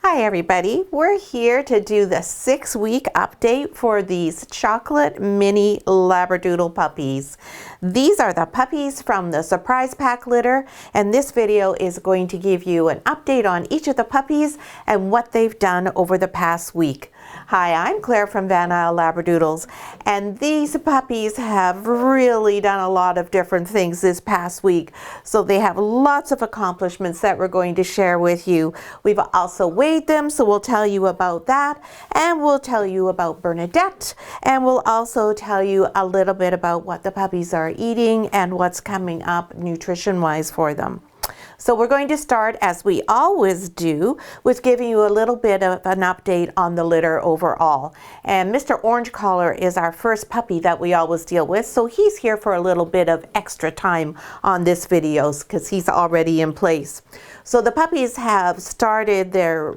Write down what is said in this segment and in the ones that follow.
Hi everybody, we're here to do the 6-week update for these chocolate mini Labradoodle puppies. These are the puppies from the surprise pack litter, and this video is going to give you an update on each of the puppies and what they've done over the past week. Hi, I'm Claire from Isle Labradoodles, and these puppies have really done a lot of different things this past week. So they have lots of accomplishments that we're going to share with you. We've also weighed them, so we'll tell you about that, and we'll tell you about Bernadette, and we'll also tell you a little bit about what the puppies are eating and what's coming up nutrition-wise for them. So we're going to start, as we always do, with giving you a little bit of an update on the litter overall. And Mr. Orange Collar is our first puppy that we always deal with, so he's here for a little bit of extra time on this video because he's already in place. So the puppies have started their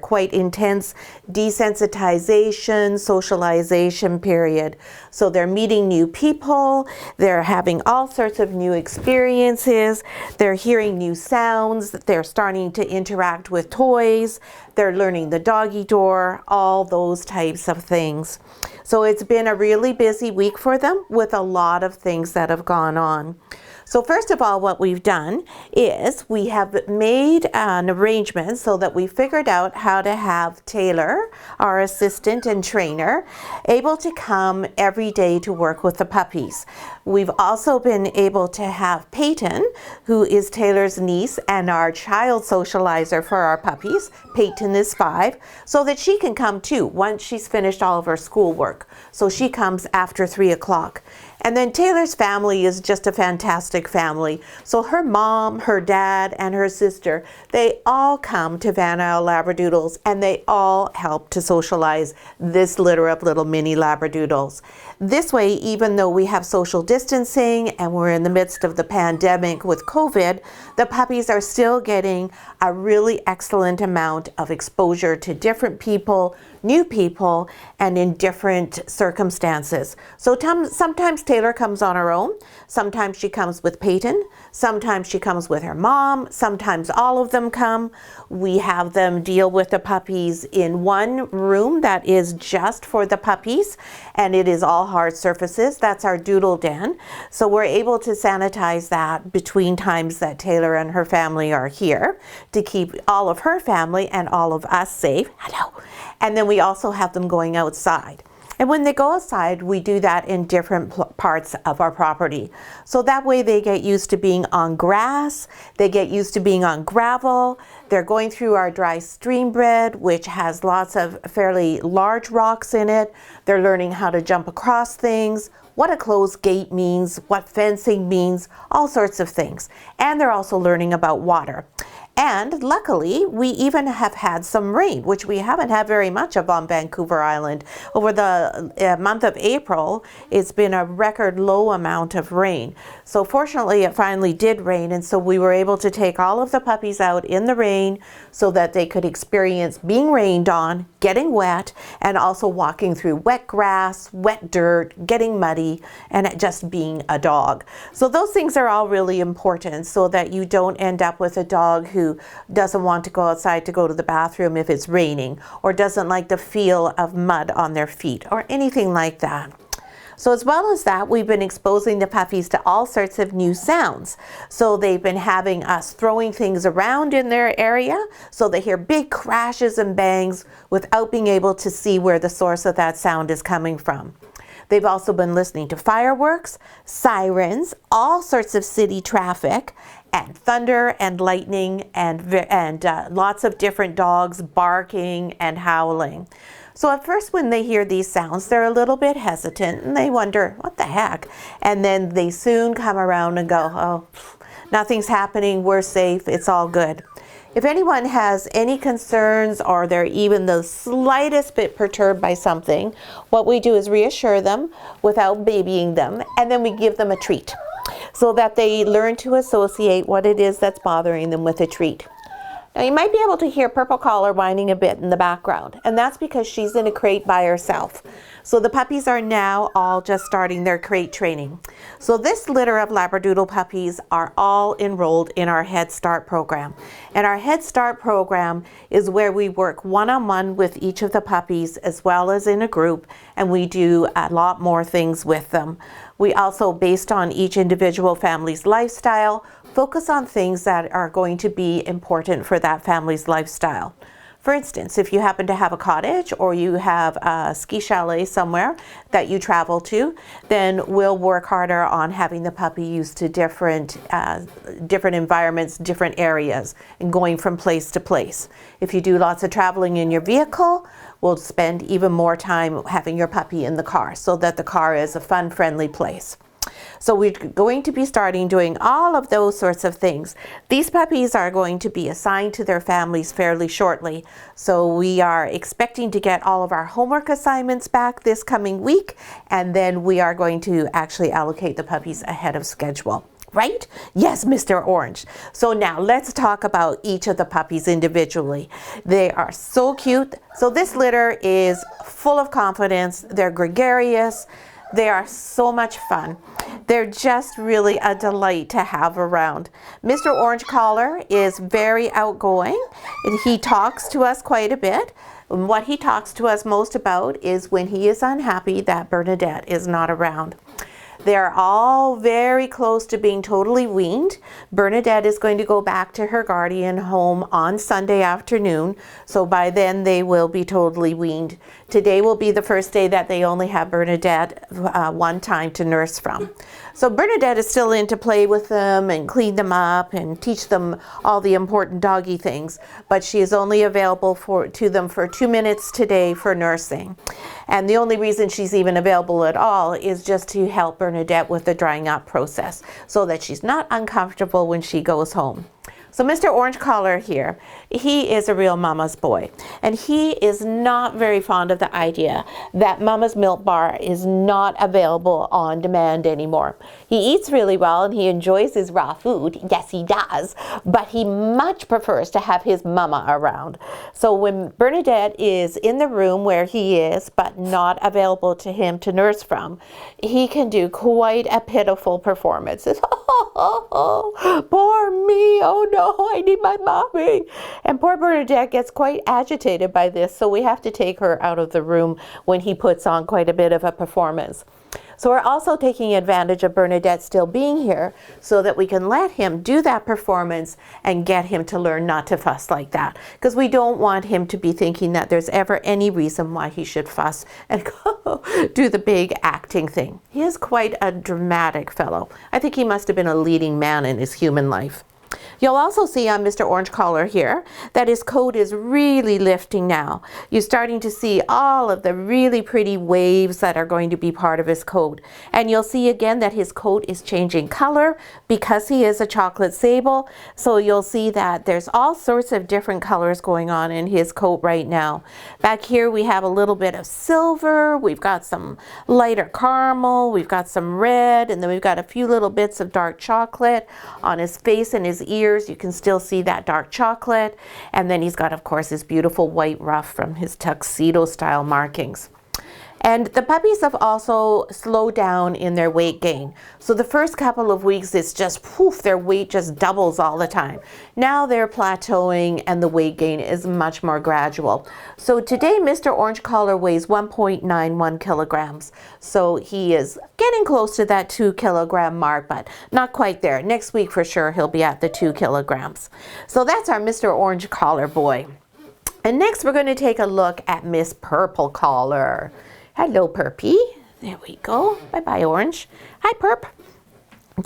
quite intense desensitization, socialization period. So they're meeting new people, they're having all sorts of new experiences, they're hearing new sounds, they're starting to interact with toys, they're learning the doggy door, all those types of things. So it's been a really busy week for them with a lot of things that have gone on. So first of all, what we've done is we have made an arrangement so that we figured out how to have Taylor, our assistant and trainer, able to come every day to work with the puppies. We've also been able to have Peyton, who is Taylor's niece and our child socializer for our puppies. Peyton is 5, so that she can come too once she's finished all of her schoolwork. So she comes after 3 o'clock. And then Taylor's family is just a fantastic family. So her mom, her dad, and her sister, they all come to Isle Labradoodles, and they all help to socialize this litter of little mini Labradoodles. This way, even though we have social distancing and we're in the midst of the pandemic with COVID, the puppies are still getting a really excellent amount of exposure to different people, new people, and in different circumstances. So sometimes Taylor comes on her own, sometimes she comes with Peyton, sometimes she comes with her mom, sometimes all of them come. We have them deal with the puppies in one room that is just for the puppies, and it is all hard surfaces. That's our doodle den. So we're able to sanitize that between times that Taylor and her family are here to keep all of her family and all of us safe. Hello. And then we also have them going outside. And when they go outside, we do that in different parts of our property. So that way they get used to being on grass, they get used to being on gravel, they're going through our dry stream bed, which has lots of fairly large rocks in it. They're learning how to jump across things, what a closed gate means, what fencing means, all sorts of things. And they're also learning about water. And luckily, we even have had some rain, which we haven't had very much of on Vancouver Island. Over the month of April, it's been a record low amount of rain. So fortunately, it finally did rain, and so we were able to take all of the puppies out in the rain so that they could experience being rained on, getting wet, and also walking through wet grass, wet dirt, getting muddy, and just being a dog. So those things are all really important so that you don't end up with a dog who doesn't want to go outside to go to the bathroom if it's raining, or doesn't like the feel of mud on their feet, or anything like that. So as well as that, we've been exposing the puppies to all sorts of new sounds. So they've been having us throwing things around in their area, so they hear big crashes and bangs without being able to see where the source of that sound is coming from. They've also been listening to fireworks, sirens, all sorts of city traffic, and thunder and lightning, and lots of different dogs barking and howling. So at first when they hear these sounds, they're a little bit hesitant and they wonder, what the heck? And then they soon come around and go, oh, nothing's happening, we're safe, it's all good. If anyone has any concerns or they're even the slightest bit perturbed by something, what we do is reassure them without babying them, and then we give them a treat so that they learn to associate what it is that's bothering them with a treat. Now you might be able to hear Purple Collar whining a bit in the background, and that's because she's in a crate by herself. So the puppies are now all just starting their crate training. So this litter of Labradoodle puppies are all enrolled in our Head Start program. And our Head Start program is where we work one-on-one with each of the puppies as well as in a group, and we do a lot more things with them. We also, based on each individual family's lifestyle, focus on things that are going to be important for that family's lifestyle. For instance, if you happen to have a cottage or you have a ski chalet somewhere that you travel to, then we'll work harder on having the puppy used to different environments, different areas, and going from place to place. If you do lots of traveling in your vehicle, we'll spend even more time having your puppy in the car so that the car is a fun, friendly place. So we're going to be starting doing all of those sorts of things. These puppies are going to be assigned to their families fairly shortly. So we are expecting to get all of our homework assignments back this coming week, and then we are going to actually allocate the puppies ahead of schedule. Right? Yes, Mr. Orange. So now let's talk about each of the puppies individually. They are so cute. So this litter is full of confidence. They're gregarious. They are so much fun. They're just really a delight to have around. Mr. Orange Collar is very outgoing, and he talks to us quite a bit. And what he talks to us most about is when he is unhappy that Bernadette is not around. They're all very close to being totally weaned. Bernadette is going to go back to her guardian home on Sunday afternoon, so by then they will be totally weaned. Today will be the first day that they only have Bernadette one time to nurse from. So Bernadette is still in to play with them and clean them up and teach them all the important doggy things, but she is only available to them for 2 minutes today for nursing. And the only reason she's even available at all is just to help Bernadette with the drying up process so that she's not uncomfortable when she goes home. So Mr. Orange Collar here, he is a real mama's boy, and he is not very fond of the idea that Mama's Milk Bar is not available on demand anymore. He eats really well and he enjoys his raw food, yes he does, but he much prefers to have his mama around. So when Bernadette is in the room where he is but not available to him to nurse from, he can do quite a pitiful performance. Poor me, oh no, I need my mommy. And poor Bernadette gets quite agitated by this, so we have to take her out of the room when he puts on quite a bit of a performance. So we're also taking advantage of Bernadette still being here so that we can let him do that performance and get him to learn not to fuss like that. Because we don't want him to be thinking that there's ever any reason why he should fuss and go do the big acting thing. He is quite a dramatic fellow. I think he must have been a leading man in his human life. You'll also see on Mr. Orange Collar here that his coat is really lifting now. You're starting to see all of the really pretty waves that are going to be part of his coat. And you'll see again that his coat is changing color because he is a chocolate sable. So you'll see that there's all sorts of different colors going on in his coat right now. Back here we have a little bit of silver, we've got some lighter caramel, we've got some red, and then we've got a few little bits of dark chocolate on his face and his ears. You can still see that dark chocolate, and then he's got, of course, his beautiful white ruff from his tuxedo style markings. And the puppies have also slowed down in their weight gain. So the first couple of weeks, it's just poof, their weight just doubles all the time. Now they're plateauing and the weight gain is much more gradual. So today, Mr. Orange Collar weighs 1.91 kilograms. So he is getting close to that 2 kilogram mark, but not quite there. Next week for sure, he'll be at the 2 kilograms. So that's our Mr. Orange Collar boy. And next we're going to take a look at Miss Purple Collar. Hello, Purpy. There we go. Bye-bye, Orange. Hi, Perp.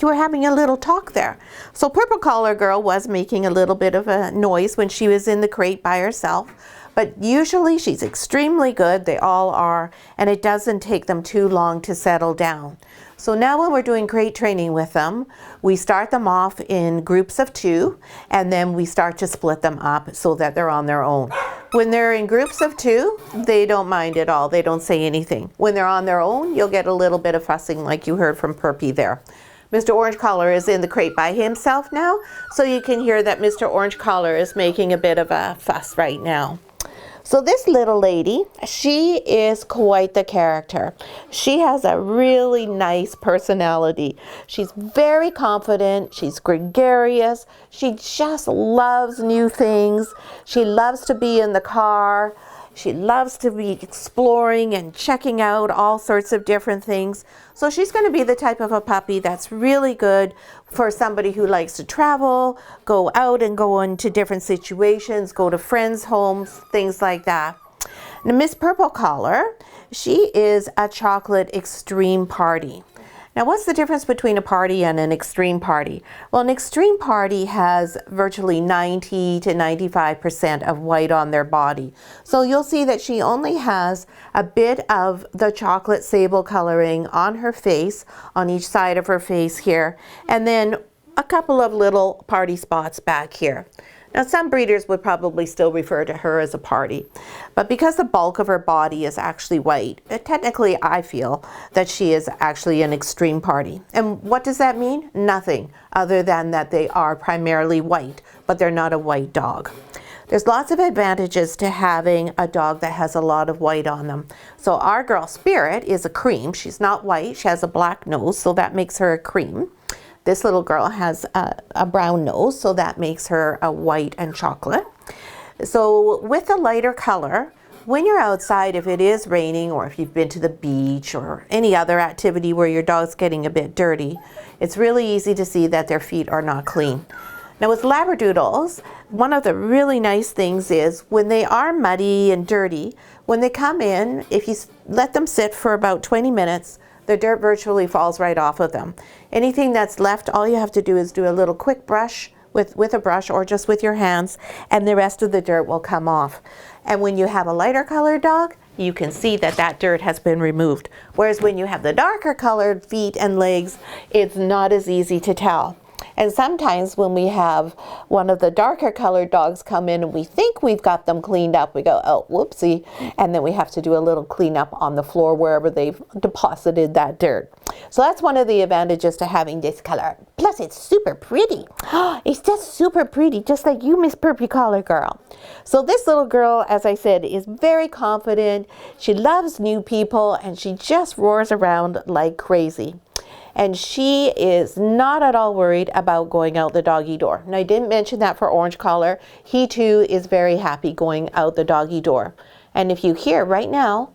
You were having a little talk there. So Purple Collar Girl was making a little bit of a noise when she was in the crate by herself. But usually she's extremely good. They all are. And it doesn't take them too long to settle down. So now when we're doing crate training with them, we start them off in groups of 2, and then we start to split them up so that they're on their own. When they're in groups of 2, they don't mind at all. They don't say anything. When they're on their own, you'll get a little bit of fussing like you heard from Purpy there. Mr. Orange Collar is in the crate by himself now, so you can hear that Mr. Orange Collar is making a bit of a fuss right now. So this little lady, she is quite the character. She has a really nice personality. She's very confident, she's gregarious, she just loves new things. She loves to be in the car. She loves to be exploring and checking out all sorts of different things. So she's going to be the type of a puppy that's really good for somebody who likes to travel, go out and go into different situations, go to friends' homes, things like that. Now, Miss Purple Collar, she is a chocolate extreme party. Now, what's the difference between a party and an extreme party? Well, an extreme party has virtually 90 to 95% of white on their body. So you'll see that she only has a bit of the chocolate sable coloring on her face, on each side of her face here, and then a couple of little party spots back here. Now, some breeders would probably still refer to her as a party, but because the bulk of her body is actually white, technically I feel that she is actually an extreme party. And what does that mean? Nothing other than that they are primarily white, but they're not a white dog. There's lots of advantages to having a dog that has a lot of white on them. So our girl Spirit is a cream. She's not white, she has a black nose, so that makes her a cream. This little girl has a brown nose, so that makes her a white and chocolate. So with a lighter color, when you're outside, if it is raining or if you've been to the beach or any other activity where your dog's getting a bit dirty, it's really easy to see that their feet are not clean. Now with Labradoodles, one of the really nice things is when they are muddy and dirty, when they come in, if you let them sit for about 20 minutes, the dirt virtually falls right off of them. Anything that's left, all you have to do is do a little quick brush with a brush or just with your hands, and the rest of the dirt will come off. And when you have a lighter colored dog, you can see that that dirt has been removed. Whereas when you have the darker colored feet and legs, it's not as easy to tell. And sometimes when we have one of the darker colored dogs come in and we think we've got them cleaned up, we go, oh, whoopsie. And then we have to do a little cleanup on the floor wherever they've deposited that dirt. So that's one of the advantages to having this color. Plus it's super pretty. It's just super pretty, just like you, Miss Purple Collar Girl. So this little girl, as I said, is very confident. She loves new people and she just roars around like crazy. And she is not at all worried about going out the doggy door. Now, I didn't mention that for Orange Collar. He too is very happy going out the doggy door. And if you hear right now,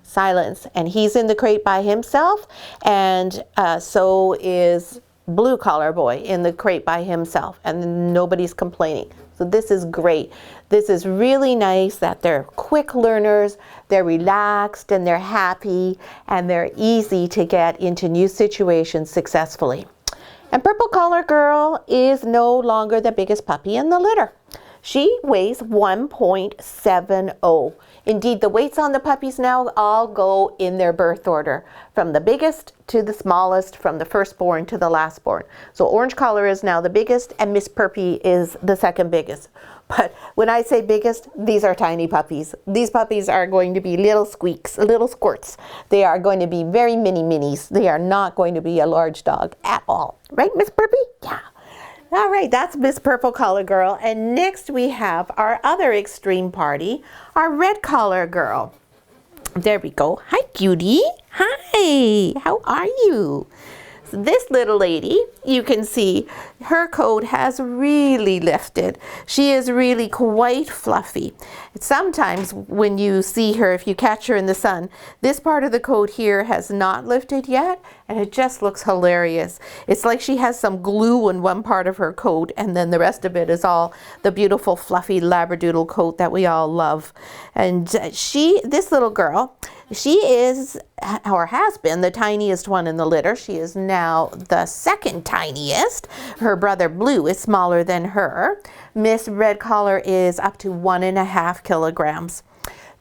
silence, and he's in the crate by himself, and so is Blue Collar Boy in the crate by himself, and nobody's complaining. So this is great. This is really nice that they're quick learners, they're relaxed and they're happy, and they're easy to get into new situations successfully. And Purple Collar Girl is no longer the biggest puppy in the litter. She weighs 1.70. Indeed, the weights on the puppies now all go in their birth order, from the biggest to the smallest, from the firstborn to the lastborn. So Orange Collar is now the biggest, and Miss Purpy is the second biggest. But when I say biggest, these are tiny puppies. These puppies are going to be little squeaks, little squirts. They are going to be very mini minis. They are not going to be a large dog at all. Right, Miss Purpy? Yeah. All right, that's Miss Purple Collar Girl. And next we have our other extreme party, our Red Collar Girl. There we go. Hi, cutie. Hi, how are you? So this little lady, you can see her coat has really lifted. She is really quite fluffy. Sometimes when you see her, if you catch her in the sun, this part of the coat here has not lifted yet, and it just looks hilarious. It's like she has some glue in one part of her coat, and then the rest of it is all the beautiful fluffy Labradoodle coat that we all love. And this little girl, she is, or has been, the tiniest one in the litter. She is now the second tiniest. Her brother Blue is smaller than her. Miss Red Collar is up to 1.5 kilograms.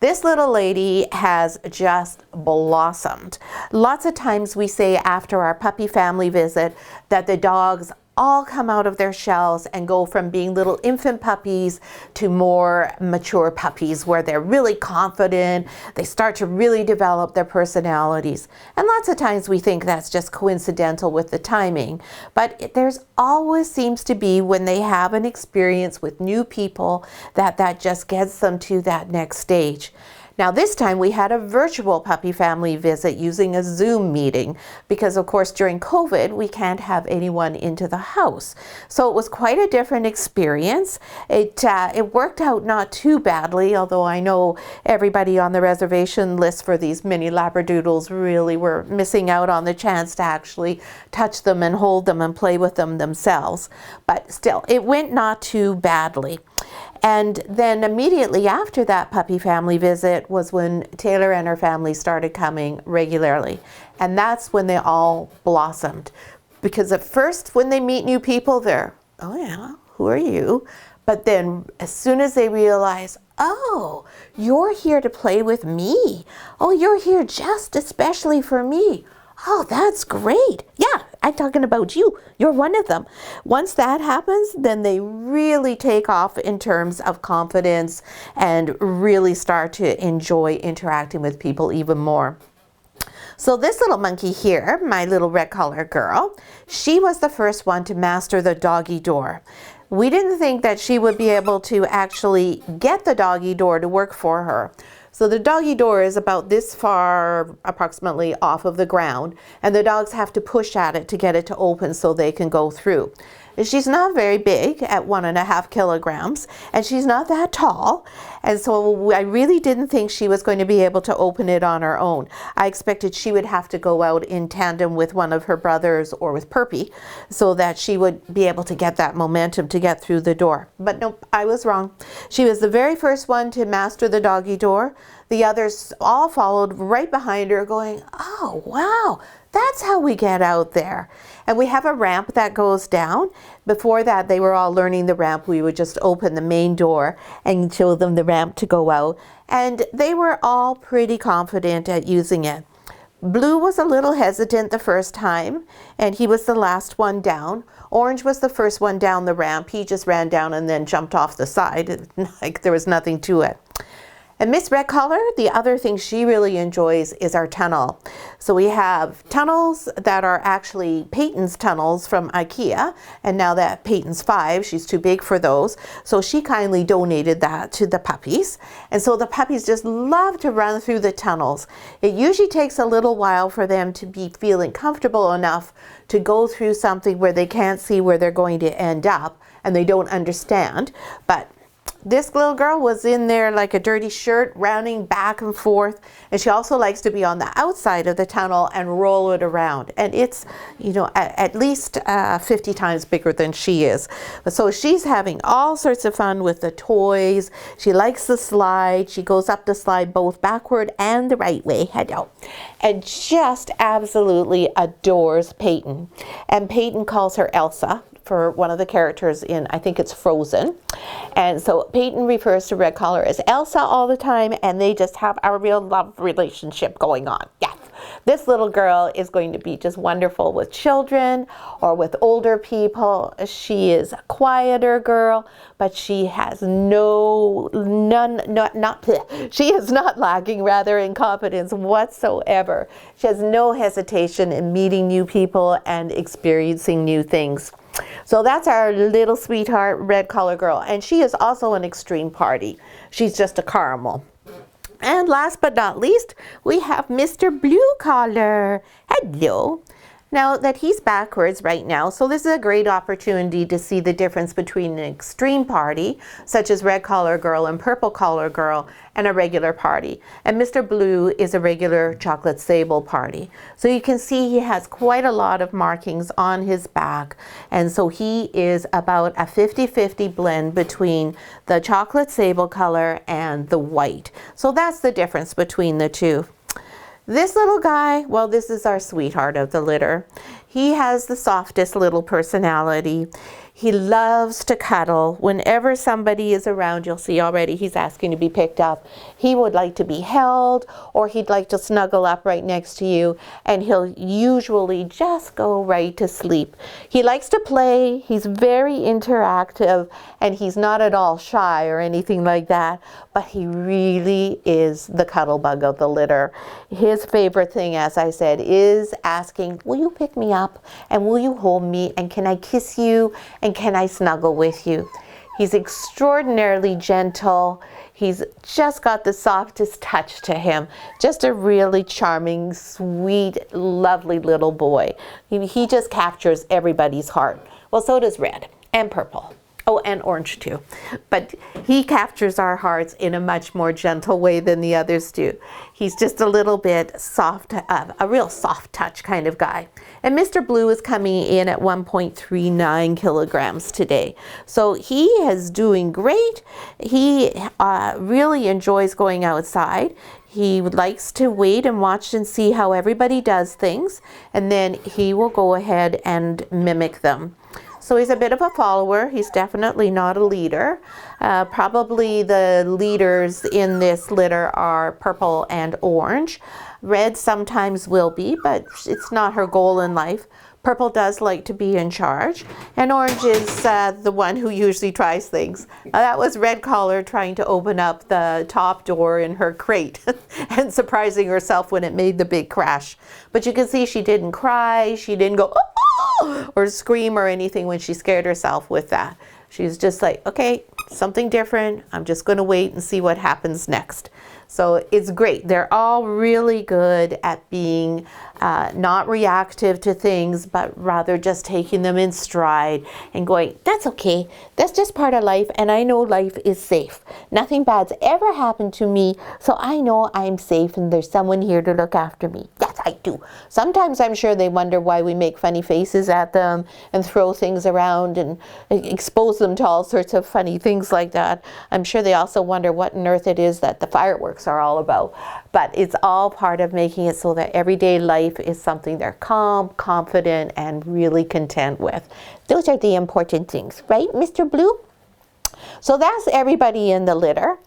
This little lady has just blossomed. Lots of times we say after our puppy family visit that the dogs all come out of their shells and go from being little infant puppies to more mature puppies where they're really confident. They start to really develop their personalities. And lots of times we think that's just coincidental with the timing. But there's always seems to be when they have an experience with new people that just gets them to that next stage. Now this time we had a virtual puppy family visit using a Zoom meeting because of course during COVID we can't have anyone into the house. So it was quite a different experience. It worked out not too badly, although I know everybody on the reservation list for these mini Labradoodles really were missing out on the chance to actually touch them and hold them and play with them themselves. But still, it went not too badly. And then immediately after that puppy family visit was when Taylor and her family started coming regularly. And that's when they all blossomed. Because at first when they meet new people, they're, oh yeah, who are you? But then as soon as they realize, oh, you're here to play with me. Oh, you're here just especially for me. Oh, that's great. Yeah, I'm talking about you. You're one of them. Once that happens, then they really take off in terms of confidence and really start to enjoy interacting with people even more. So this little monkey here, my little red collar girl, she was the first one to master the doggy door. We didn't think that she would be able to actually get the doggy door to work for her. So the doggy door is about this far approximately off of the ground, and the dogs have to push at it to get it to open so they can go through. She's not very big at 1.5 kilograms, and she's not that tall. And so I really didn't think she was going to be able to open it on her own. I expected she would have to go out in tandem with one of her brothers or with Purpy so that she would be able to get that momentum to get through the door. But nope, I was wrong. She was the very first one to master the doggy door. The others all followed right behind her going, oh, wow, that's how we get out there. And we have a ramp that goes down. Before that, they were all learning the ramp. We would just open the main door and show them the ramp to go out. And they were all pretty confident at using it. Blue was a little hesitant the first time, and he was the last one down. Orange was the first one down the ramp. He just ran down and then jumped off the side, like there was nothing to it. And Miss Red Collar, the other thing she really enjoys is our tunnel. So we have tunnels that are actually Peyton's tunnels from IKEA. And now that Peyton's 5, she's too big for those. So she kindly donated that to the puppies. And so the puppies just love to run through the tunnels. It usually takes a little while for them to be feeling comfortable enough to go through something where they can't see where they're going to end up and they don't understand. But this little girl was in there like a dirty shirt, rounding back and forth. And she also likes to be on the outside of the tunnel and roll it around. And it's, you know, at least 50 times bigger than she is. So she's having all sorts of fun with the toys. She likes the slide. She goes up the slide both backward and the right way. Hello. And just absolutely adores Peyton. And Peyton calls her Elsa for one of the characters in, I think it's Frozen. And so Peyton refers to Red Collar as Elsa all the time, and they just have a real love relationship going on. Yes, this little girl is going to be just wonderful with children or with older people. She is a quieter girl, but she has she is not lacking rather in confidence whatsoever. She has no hesitation in meeting new people and experiencing new things. So that's our little sweetheart Red Collar girl, and she is also an extreme party. She's just a caramel. And last but not least, we have Mr. Blue Collar. Hello. Now that he's backwards right now, so this is a great opportunity to see the difference between an extreme party, such as Red Collar Girl and Purple Collar Girl, and a regular party. And Mr. Blue is a regular chocolate sable party. So you can see he has quite a lot of markings on his back. And so he is about a 50-50 blend between the chocolate sable color and the white. So that's the difference between the two. This little guy, well, this is our sweetheart of the litter. He has the softest little personality. He loves to cuddle. Whenever somebody is around, you'll see already he's asking to be picked up. He would like to be held, or he'd like to snuggle up right next to you, and he'll usually just go right to sleep. He likes to play. He's very interactive, and he's not at all shy or anything like that, but he really is the cuddle bug of the litter. His favorite thing, as I said, is asking, will you pick me up, and will you hold me, and can I kiss you, and can I snuggle with you? He's extraordinarily gentle. He's just got the softest touch to him. Just a really charming, sweet, lovely little boy. He just captures everybody's heart. Well, so does red and purple. Oh, and orange too. But he captures our hearts in a much more gentle way than the others do. He's just a little bit soft, a real soft touch kind of guy. And Mr. Blue is coming in at 1.39 kilograms today. So he is doing great. He really enjoys going outside. He likes to wait and watch and see how everybody does things, and then he will go ahead and mimic them. So he's a bit of a follower. He's definitely not a leader. Probably the leaders in this litter are purple and orange. Red sometimes will be, but it's not her goal in life. Purple does like to be in charge, and orange is the one who usually tries things. That was Red Collar trying to open up the top door in her crate and surprising herself when it made the big crash. But you can see she didn't cry, she didn't go oh, or scream or anything when she scared herself with that. She was just like, okay, something different. I'm just going to wait and see what happens next. So it's great. They're all really good at being not reactive to things, but rather just taking them in stride and going, that's okay. That's just part of life, and I know life is safe. Nothing bad's ever happened to me, so I know I'm safe and there's someone here to look after me. Yes, I do. Sometimes I'm sure they wonder why we make funny faces at them and throw things around and expose them to all sorts of funny things like that. I'm sure they also wonder what on earth it is that the fireworks are all about. But it's all part of making it so that everyday life is something they're calm, confident, and really content with. Those are the important things, right, Mr. Blue? So that's everybody in the litter.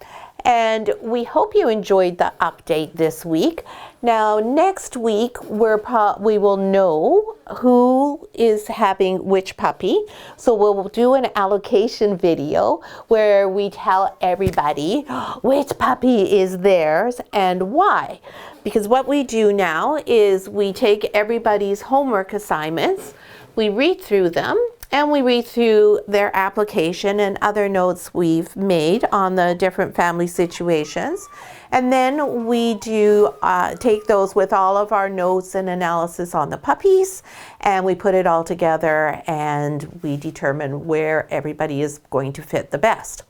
And we hope you enjoyed the update this week. Now, next week, we will know who is having which puppy. So we'll do an allocation video where we tell everybody which puppy is theirs and why. Because what we do now is we take everybody's homework assignments, we read through them, and we read through their application and other notes we've made on the different family situations. And then we do take those with all of our notes and analysis on the puppies, and we put it all together and we determine where everybody is going to fit the best.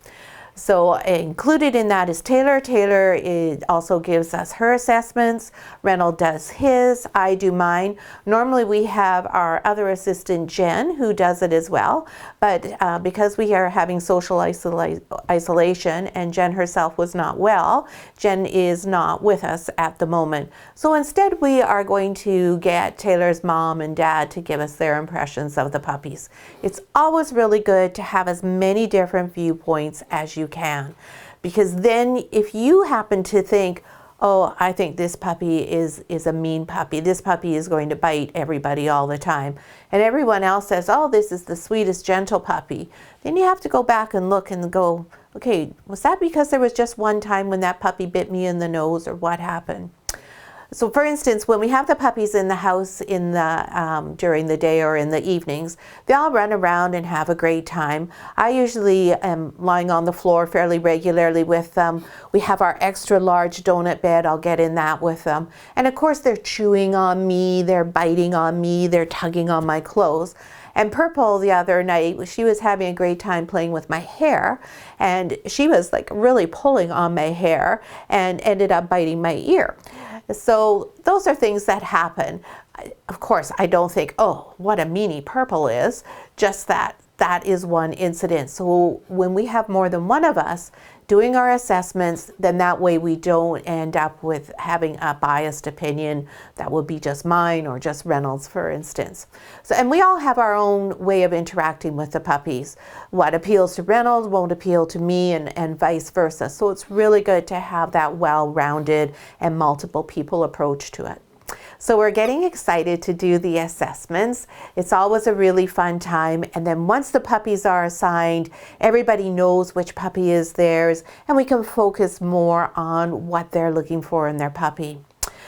So included in that is Taylor. Taylor also gives us her assessments. Reynolds does his. I do mine. Normally we have our other assistant, Jen, who does it as well. But because we are having social isolation and Jen herself was not well, Jen is not with us at the moment. So instead we are going to get Taylor's mom and dad to give us their impressions of the puppies. It's always really good to have as many different viewpoints as you can, because then if you happen to think, oh, I think this puppy is a mean puppy, this puppy is going to bite everybody all the time, and everyone else says, oh, this is the sweetest, gentle puppy, then you have to go back and look and go, okay, was that because there was just one time when that puppy bit me in the nose, or what happened? So for instance, when we have the puppies in the house during the day or in the evenings, they all run around and have a great time. I usually am lying on the floor fairly regularly with them. We have our extra large donut bed. I'll get in that with them. And of course, they're chewing on me, they're biting on me, they're tugging on my clothes. And Purple the other night, she was having a great time playing with my hair, and she was like really pulling on my hair and ended up biting my ear. So those are things that happen. Of course, I don't think, oh, what a meanie Purple is, just that is one incident. So when we have more than one of us, doing our assessments, then that way we don't end up with having a biased opinion that would be just mine or just Reynolds, for instance. So, and we all have our own way of interacting with the puppies. What appeals to Reynolds won't appeal to me, and vice versa. So it's really good to have that well-rounded and multiple people approach to it. So we're getting excited to do the assessments. It's always a really fun time. And then once the puppies are assigned, everybody knows which puppy is theirs, and we can focus more on what they're looking for in their puppy.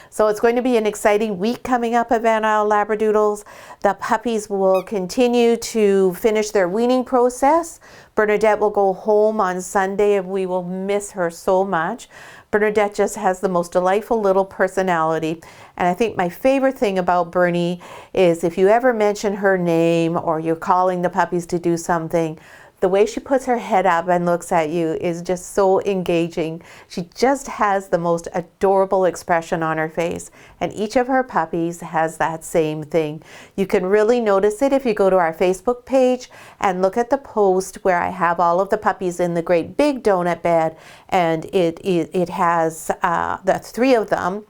So it's going to be an exciting week coming up at Van Isle Labradoodles. The puppies will continue to finish their weaning process. Bernadette will go home on Sunday, and we will miss her so much. Bernadette just has the most delightful little personality. And I think my favorite thing about Bernie is if you ever mention her name or you're calling the puppies to do something, the way she puts her head up and looks at you is just so engaging. She just has the most adorable expression on her face. And each of her puppies has that same thing. You can really notice it if you go to our Facebook page and look at the post where I have all of the puppies in the great big donut bed. And it has the 3 of them.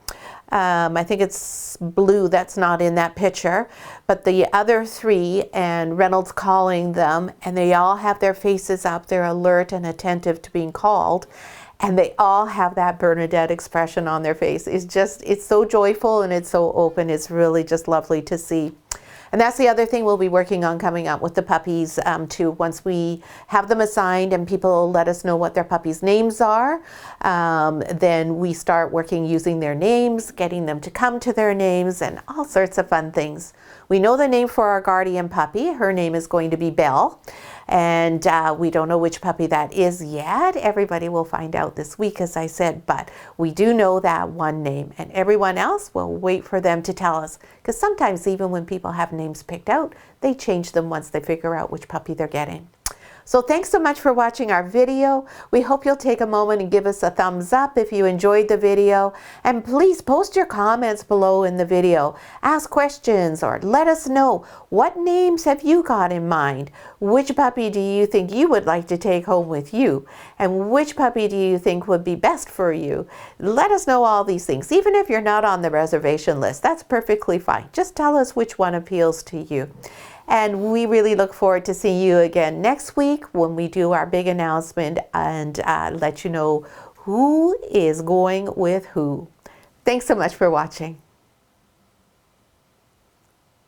I think it's Blue that's not in that picture, but the other 3, and Reynolds calling them, and they all have their faces up. They're alert and attentive to being called, and they all have that Bernadette expression on their face. It's so joyful and it's so open. It's really just lovely to see. And that's the other thing we'll be working on coming up with the puppies too. Once we have them assigned and people let us know what their puppies' names are, then we start working using their names, getting them to come to their names, and all sorts of fun things. We know the name for our guardian puppy. Her name is going to be Belle. And we don't know which puppy that is yet. Everybody will find out this week, as I said, but we do know that one name, and everyone else will wait for them to tell us, because sometimes even when people have names picked out, they change them once they figure out which puppy they're getting. So thanks so much for watching our video. We hope you'll take a moment and give us a thumbs up if you enjoyed the video. And please post your comments below in the video. Ask questions or let us know, what names have you got in mind? Which puppy do you think you would like to take home with you? And which puppy do you think would be best for you? Let us know all these things. Even if you're not on the reservation list, that's perfectly fine. Just tell us which one appeals to you. And we really look forward to seeing you again next week when we do our big announcement and let you know who is going with who. Thanks so much for watching.